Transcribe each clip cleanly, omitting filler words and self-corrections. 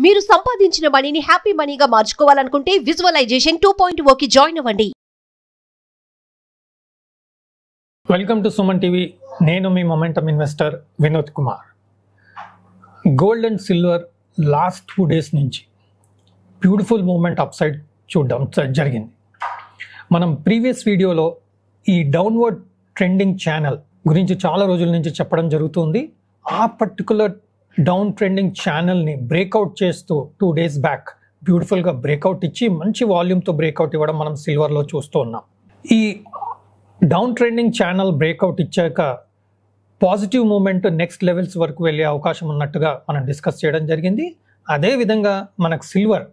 మీరు సంపాదించిన మనీని హ్యాపీ మనీగా మార్చుకోవాలనుకుంటే విజువలైజేషన్ 2.0కి జాయిన్ అవ్వండి. Welcome to Suman TV. నేను మీ momentum investor Vinod Kumar. Gold and silver last 2 days నుంచి బ్యూటిఫుల్ మూమెంట్ అప్ సైడ్ చూడడం జరిగింది. మనం ప్రీవియస్ వీడియోలో ఈ డౌన్వర్డ్ ట్రెండింగ్ ఛానల్ గురించి చాలా రోజుల నుంచి చెప్పడం జరుగుతుంది. ఆ పర్టికులర్ డౌన్ ట్రెండింగ్ ఛానల్ని బ్రేక్అవుట్ చేస్తూ 2 days బ్యాక్ బ్యూటిఫుల్గా బ్రేక్అవుట్ ఇచ్చి మంచి వాల్యూమ్తో బ్రేక్అవుట్ ఇవ్వడం మనం సిల్వర్లో చూస్తూ ఉన్నాం. ఈ డౌన్ ట్రెండింగ్ ఛానల్ బ్రేక్అవుట్ ఇచ్చాక పాజిటివ్ మూమెంట్ నెక్స్ట్ లెవెల్స్ వరకు వెళ్ళే అవకాశం ఉన్నట్టుగా మనం డిస్కస్ చేయడం జరిగింది. అదేవిధంగా మనకు సిల్వర్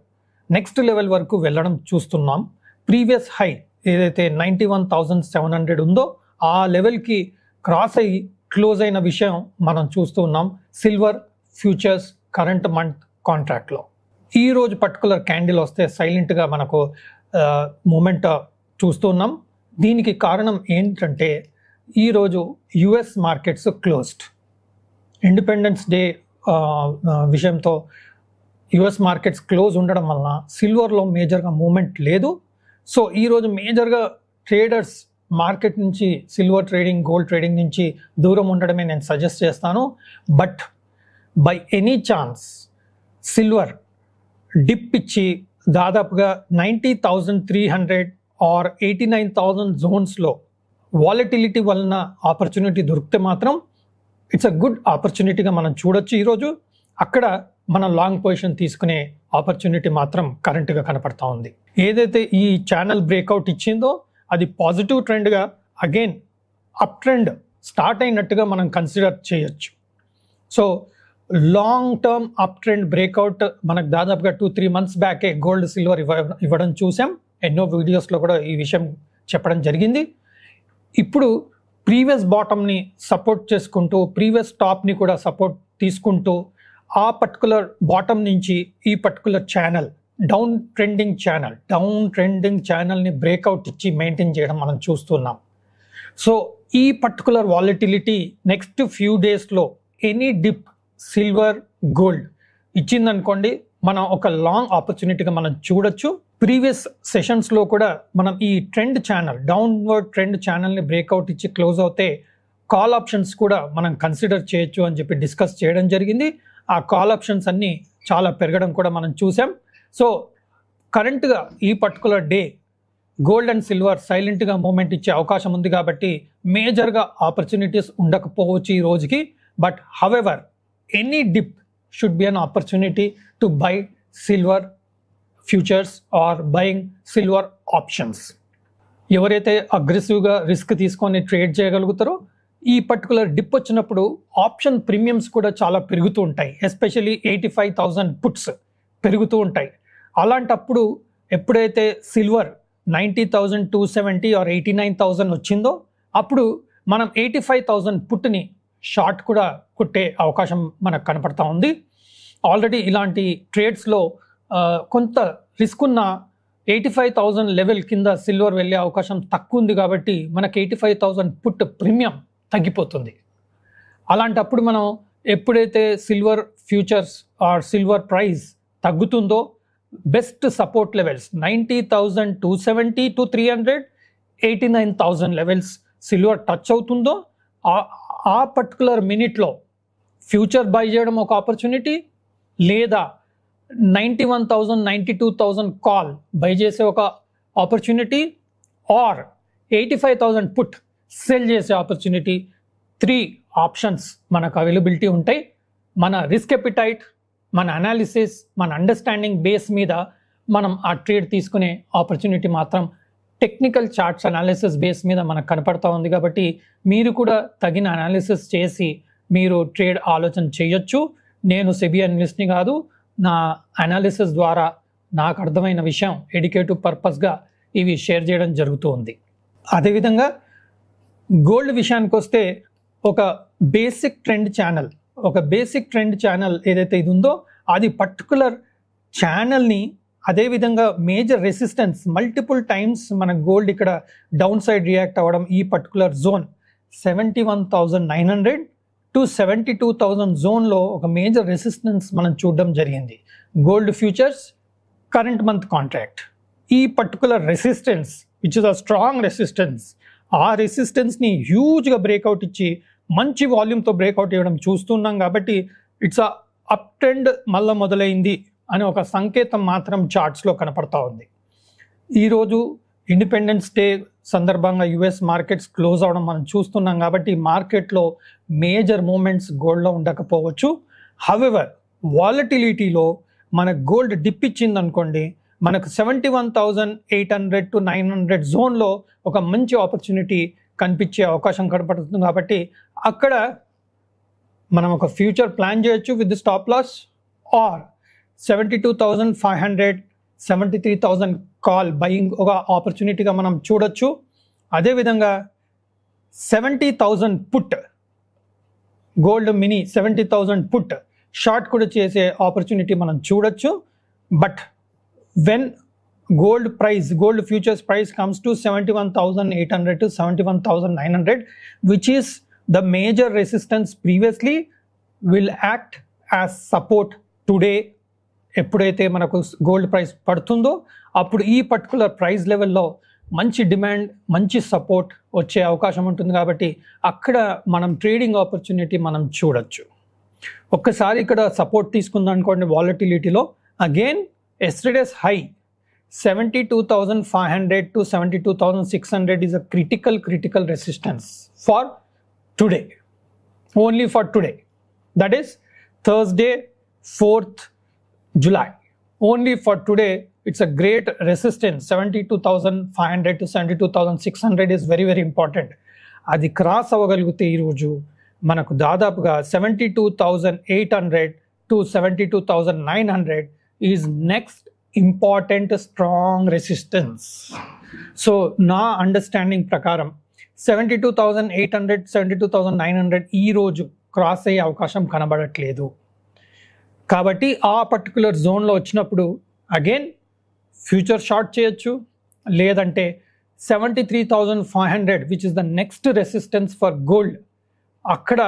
నెక్స్ట్ లెవెల్ వరకు వెళ్ళడం చూస్తున్నాం. ప్రీవియస్ హై ఏదైతే 91,700 ఉందో ఆ లెవెల్కి క్రాస్ అయ్యి క్లోజ్ అయిన విషయం మనం చూస్తూ ఉన్నాం సిల్వర్ ఫ్యూచర్స్ కరెంట్ మంత్ కాంట్రాక్ట్లో. ఈరోజు పర్టికులర్ క్యాండిల్ వస్తే సైలెంట్గా మనకు మూమెంట్ చూస్తున్నాం. దీనికి కారణం ఏంటంటే ఈరోజు US markets closed. Independence day విషయంతో యుఎస్ మార్కెట్స్ క్లోజ్ ఉండడం వలన సిల్వర్లో మేజర్గా మూమెంట్ లేదు. సో ఈరోజు మేజర్గా ట్రేడర్స్ మార్కెట్ నుంచి సిల్వర్ ట్రేడింగ్ గోల్డ్ ట్రేడింగ్ నుంచి దూరం ఉండడమే నేను సజెస్ట్ చేస్తాను. But by any chance silver dip ఇచ్చి దాదాపుగా 90,300 ఆర్ 89,000 జోన్స్లో వాలటిలిటీ వలన ఆపర్చునిటీ దొరికితే మాత్రం ఇట్స్ అ గుడ్ ఆపర్చునిటీగా మనం చూడొచ్చు. ఈరోజు అక్కడ మన లాంగ్ పొజిషన్ తీసుకునే ఆపర్చునిటీ మాత్రం కరెంట్గా కనపడతా ఉంది. ఏదైతే ఈ ఛానల్ బ్రేక్అవుట్ ఇచ్చిందో అది పాజిటివ్ ట్రెండ్గా అగైన్ అప్ ట్రెండ్ స్టార్ట్ అయినట్టుగా మనం కన్సిడర్ చేయొచ్చు. So long term up trend breakout మనకు దాదాపుగా 2-3 months బ్యాకే గోల్డ్ సిల్వర్ ఇవ్వడం చూసాం. ఎన్నో వీడియోస్లో కూడా ఈ విషయం చెప్పడం జరిగింది. ఇప్పుడు ప్రీవియస్ బాటమ్ని సపోర్ట్ చేసుకుంటూ ప్రీవియస్ టాప్ని కూడా సపోర్ట్ తీసుకుంటూ ఆ పర్టికులర్ బాటమ్ నుంచి ఈ పర్టికులర్ ఛానల్ డౌన్ ట్రెండింగ్ ఛానల్ని బ్రేక్అవుట్ ఇచ్చి మెయింటైన్ చేయడం మనం చూస్తున్నాం. సో ఈ పర్టికులర్ వాలటిలిటీ నెక్స్ట్ ఫ్యూ డేస్లో ఎనీ డిప్ సిల్వర్ గోల్డ్ ఇచ్చిందనుకోండి మనం ఒక లాంగ్ ఆపర్చునిటీగా మనం చూడొచ్చు. ప్రీవియస్ సెషన్స్లో కూడా మనం ఈ ట్రెండ్ ఛానల్ డౌన్వర్డ్ ట్రెండ్ ఛానల్ని బ్రేక్అవుట్ ఇచ్చి క్లోజ్ అవుతే కాల్ ఆప్షన్స్ కూడా మనం కన్సిడర్ చేయొచ్చు అని చెప్పి డిస్కస్ చేయడం జరిగింది. ఆ కాల్ ఆప్షన్స్ అన్నీ చాలా పెరగడం కూడా మనం చూసాం. సో కరెంట్గా ఈ particular day gold and silver సైలెంట్గా మూమెంట్ ఇచ్చే అవకాశం ఉంది కాబట్టి మేజర్గా ఆపర్చునిటీస్ ఉండకపోవచ్చు ఈ రోజుకి. But however any dip should be an opportunity to buy silver futures or buying silver options. ఎవరైతే అగ్రెసివ్గా రిస్క్ తీసుకొని ట్రేడ్ చేయగలుగుతారో ఈ పర్టికులర్ డిప్ వచ్చినప్పుడు ఆప్షన్ ప్రీమియమ్స్ కూడా చాలా పెరుగుతూ ఉంటాయి. ఎస్పెషల్లీ 85,000 పుట్స్ పెరుగుతూ ఉంటాయి. అలాంటప్పుడు ఎప్పుడైతే సిల్వర్ 90,270 ఆర్ 89,000 వచ్చిందో అప్పుడు మనం 85,000 పుట్ని షార్ట్ కూడా కొట్టే అవకాశం మనకు కనపడతా ఉంది. ఆల్రెడీ ఇలాంటి ట్రేడ్స్లో కొంత రిస్క్ ఉన్న 85,000 లెవెల్ కింద సిల్వర్ వెళ్ళే అవకాశం తక్కువ ఉంది కాబట్టి మనకు 85,000 పుట్ ప్రీమియం తగ్గిపోతుంది. అలాంటప్పుడు మనం ఎప్పుడైతే silver futures or silver price తగ్గుతుందో best support levels 90,270 to 300, 89,000 levels silver touch అవుతుందో ఆ పర్టికులర్ మినిట్లో ఫ్యూచర్ బై చేయడం ఒక ఆపర్చునిటీ, లేదా 91,000, 92,000 కాల్ బై చేసే ఒక ఆపర్చునిటీ, ఆర్ 85,000 పుట్ సెల్ చేసే ఆపర్చునిటీ. 3 ఆప్షన్స్ మనకు అవైలబిలిటీ ఉంటాయి. మన రిస్క్ ఎపిటైట్, మన అనాలిసిస్, మన అండర్స్టాండింగ్ బేస్ మీద మనం ఆ ట్రేడ్ తీసుకునే ఆపర్చునిటీ మాత్రం టెక్నికల్ చార్ట్స్ అనాలిసిస్ బేస్ మీద మనకు కనపడతా ఉంది. కాబట్టి మీరు కూడా తగిన అనాలిసిస్ చేసి మీరు ట్రేడ్ ఆలోచన చేయొచ్చు. నేను సెబీ అనలిస్ట్ని కాదు, నా అనాలిసిస్ ద్వారా నాకు అర్థమైన విషయం ఎడ్యుకేటివ్ పర్పస్గా ఇవి షేర్ చేయడం జరుగుతూ ఉంది. అదేవిధంగా గోల్డ్ విషయానికి వస్తే ఒక బేసిక్ ట్రెండ్ ఛానల్ ఏదైతే ఇది ఉందో అది పర్టికులర్ ఛానల్ని అదేవిధంగా మేజర్ రెసిస్టెన్స్ మల్టిపుల్ టైమ్స్ మన గోల్డ్ ఇక్కడ డౌన్ సైడ్ రియాక్ట్ అవ్వడం ఈ పర్టికులర్ జోన్ 71,900 to 72,000 జోన్లో ఒక మేజర్ రెసిస్టెన్స్ మనం చూడడం జరిగింది. Gold futures current month contract. ఈ particular resistance which is a strong resistance, ఆ రెసిస్టెన్స్ని హ్యూజ్గా బ్రేక్అవుట్ ఇచ్చి మంచి వాల్యూమ్తో బ్రేక్అవుట్ ఇవ్వడం చూస్తున్నాం. కాబట్టి ఇట్స్ అ అప్ ట్రెండ్ మళ్ళీ మొదలైంది అనే ఒక సంకేతం మాత్రం చార్ట్స్లో కనపడతా ఉంది. ఈరోజు ఇండిపెండెన్స్ డే సందర్భంగా యుఎస్ మార్కెట్స్ క్లోజ్ అవడం మనం చూస్తున్నాం. కాబట్టి మార్కెట్లో మేజర్ మూమెంట్స్ గోల్డ్లో ఉండకపోవచ్చు. హవెవర్ వాలటిలిటీలో మన గోల్డ్ డిప్ ఇచ్చింది అనుకోండి, మనకు 71,800 to 900 జోన్లో ఒక మంచి ఆపర్చునిటీ కనిపించే అవకాశం కనపడుతుంది. కాబట్టి అక్కడ మనం ఒక ఫ్యూచర్ ప్లాన్ చేయొచ్చు with stop loss, or 72,500 73,000 call buying ఒక ఆపర్చునిటీగా మనం చూడొచ్చు. అదేవిధంగా 70,000 put, gold mini 70,000 put short కూడా చేసే ఆపర్చునిటీ మనం చూడొచ్చు. But when gold futures price comes to 71,800 to 71,900 which is the major resistance previously will act as support today. ఎప్పుడైతే మనకు గోల్డ్ ప్రైస్ పడుతుందో అప్పుడు ఈ పర్టికులర్ ప్రైస్ లెవెల్లో మంచి డిమాండ్, మంచి సపోర్ట్ వచ్చే అవకాశం ఉంటుంది. కాబట్టి అక్కడ మనం ట్రేడింగ్ ఆపర్చునిటీ మనం చూడొచ్చు. ఒక్కసారి ఇక్కడ సపోర్ట్ తీసుకుందాం అనుకోండి వాలటిలిటీలో, again yesterday's high 72,500 to 72,600 is a critical resistance for today, only for today, that is Thursday 4th July. Only for today it's a great resistance. 72,500 to 72,600 is very important. అది cross అవ్వగలిగితే ఈరోజు మనకు దాదాపుగా 72,800 to 72,900 is next important strong resistance. So నా understanding ప్రకారం 72,800 72,900 ఈరోజు cross అయ్యే అవకాశం కనబడట్లేదు. కాబట్టి ఆ పర్టికులర్ జోన్లో వచ్చినప్పుడు అగైన్ ఫ్యూచర్ షార్ట్ చేయొచ్చు, లేదంటే 73,500 which is the next resistance for gold, అక్కడ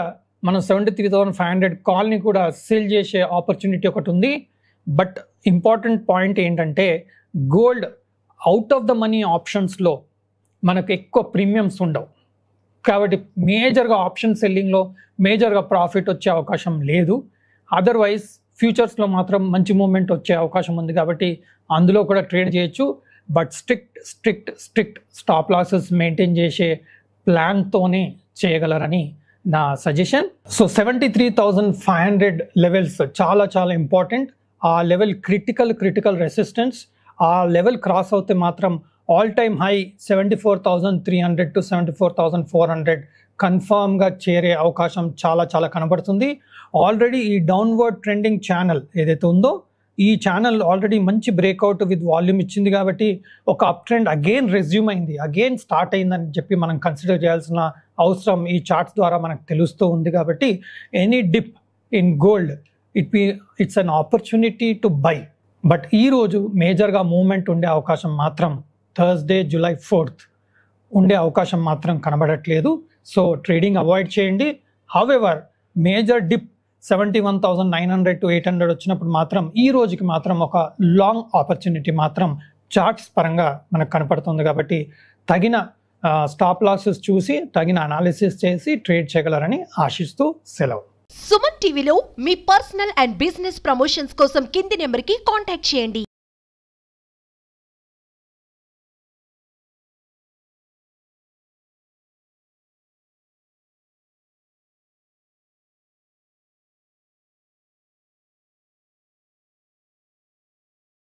మనం 73,500 కాల్ని కూడా సేల్ చేసే ఆపర్చునిటీ ఒకటి ఉంది. బట్ ఇంపార్టెంట్ పాయింట్ ఏంటంటే gold out of the money ఆప్షన్స్లో మనకు ఎక్కువ ప్రీమియమ్స్ ఉండవు. కాబట్టి మేజర్గా ఆప్షన్ సెల్లింగ్లో మేజర్గా ప్రాఫిట్ వచ్చే అవకాశం లేదు. అదర్వైజ్ ఫ్యూచర్స్లో మాత్రం మంచి మూమెంట్ వచ్చే అవకాశం ఉంది. కాబట్టి అందులో కూడా ట్రేడ్ చేయొచ్చు. But strict stop losses maintain చేసే ప్లాన్తోనే చేయగలరని నా సజెషన్. సో 73,500 లెవెల్స్ చాలా ఇంపార్టెంట్. ఆ లెవెల్ క్రిటికల్ రెసిస్టెన్స్. ఆ లెవెల్ క్రాస్ అవుతే మాత్రం ఆల్ టైమ్ హై 74,300 to 74,400 కన్ఫర్మ్గా చేరే అవకాశం చాలా కనబడుతుంది. ఆల్రెడీ ఈ డౌన్వర్డ్ ట్రెండింగ్ ఛానల్ ఏదైతే ఉందో ఈ ఛానల్ ఆల్రెడీ మంచి బ్రేక్అవుట్ విత్ వాల్యూమ్ ఇచ్చింది. కాబట్టి ఒక అప్ ట్రెండ్ అగైన్ రెజ్యూమ్ అయింది, అగైన్ స్టార్ట్ అయిందని చెప్పి మనం కన్సిడర్ చేయాల్సిన అవసరం ఈ చార్ట్స్ ద్వారా మనకు తెలుస్తూ ఉంది. కాబట్టి any dip in gold it's an opportunity to by. But ఈరోజు మేజర్గా మూవ్మెంట్ ఉండే అవకాశం మాత్రం థర్స్డే July 4th ఉండే అవకాశం మాత్రం కనబడట్లేదు. సో ట్రేడింగ్ అవాయిడ్ చేయండి. హౌఎవర్ మేజర్ డిప్ 71,900 to 800 వచ్చినప్పుడు మాత్రం ఈ రోజుకి మాత్రం ఒక లాంగ్ ఆపర్చునిటీ మాత్రం చార్ట్స్ పరంగా మనకు కనపడుతుంది. కాబట్టి తగిన స్టాప్ లాసెస్ చూసి తగిన అనాలిసిస్ చేసి ట్రేడ్ చేయగలరని ఆశిస్తూ సెలవు. సుమన్ టీవీలో మీ పర్సనల్ అండ్ బిజినెస్ ప్రమోషన్స్ కోసం కింది నెంబర్కి కాంటాక్ట్ చేయండి.